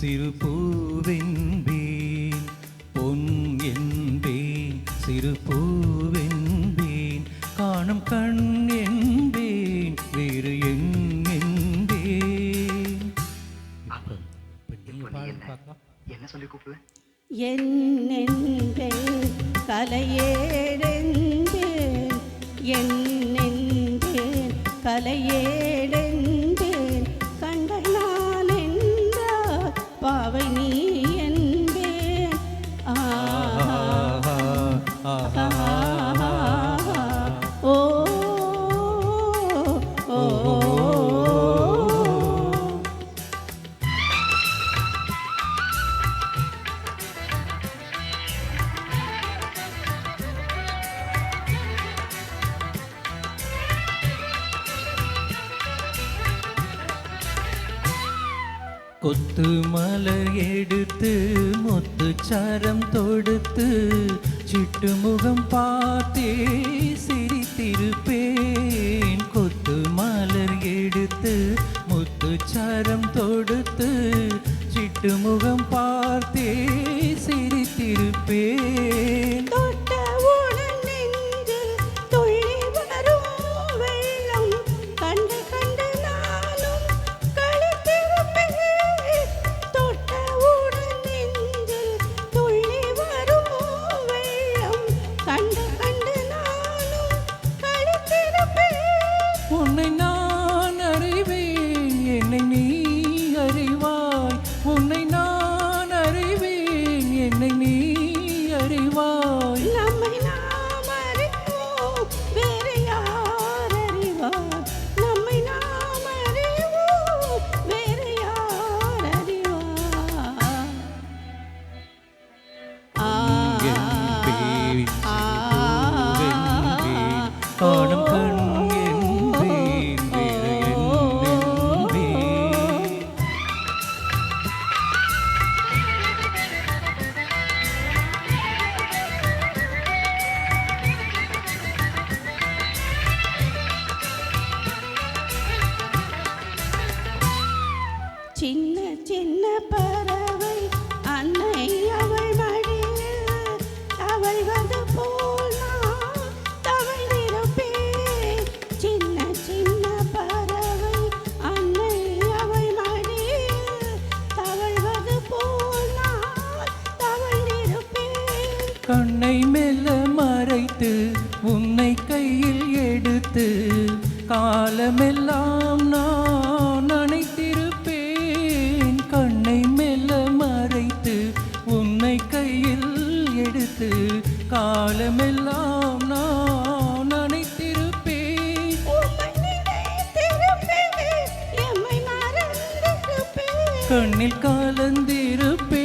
சிறு பூவென்பேன் பொன் என்பேன் சிறு பூவென்பேன் காணும் கண் என்பேன் வேறு என்பேன். என்ன சொல்லி கூப்பிடுவ? என்னென்பேன் கலையேடென்பேன் என்னென்பேன் கலையேடென்பேன் கண்கள் நான் என்றால் பாவை நீ என்பேன். ஓ ஓ கொத்து மலர் எடுத்து முத்து சரம் தொடுத்து சிட்டு முகம் பார்த்தே சிரித்திருப்பேன். கொத்து மலர் எடுத்து முத்து சரம் தொடுத்து சிட்டு முகம் பார்த்தே சிரித்திருப்பேன். தொட்டவுடன் நெஞ்சில் துள்ளி வரும் வெள்ளம் கண்டு கண்டு நானும் களித்திருப்பேன். தொட்டவுடன் நெஞ்சில் துள்ளி வரும் வெள்ளம் கண்டு கண்டு நானும் களித்திருப்பேன். உன்னை நான் அறிவேன் என்னை நீ அறிவாய். உன்னை நான் அறிவேன் என்னை நீ அறிவாய். நம்மை நாம் அறிவோம் வேறு யார் அறிவார். நம்மை நாம் அறிவோம் வேறு யார் அறிவார். என்பேன் சிறுபூவென்பேன் காணும் கண் என்பேன் வேறு என்பேன். சின்ன சின்ன பறவை அன்னை அவள் மடியில் தவழ்வது போல் நான் தவழ்ந்திருப்பேன். சின்ன சின்ன பறவை அன்னை அவள் மடியில் தவழ்வது போல் நான் தவழ்ந்திருப்பேன். கண்ணை மெல்ல மறைத்து உன்னை கையில் எடுத்து காலமெல்லாம் நான் நினைத்திருப்பேன். கண்ணை மெல்ல மறைத்து உன்னை கையில் எடுத்து காலமெல்லாம் நான் நினைத்திருப்பேன். உம்மை நினைத்திருப்பேன், எம்மை மறந்திருப்பேன். கண்ணில் கலந்திருப்பேன்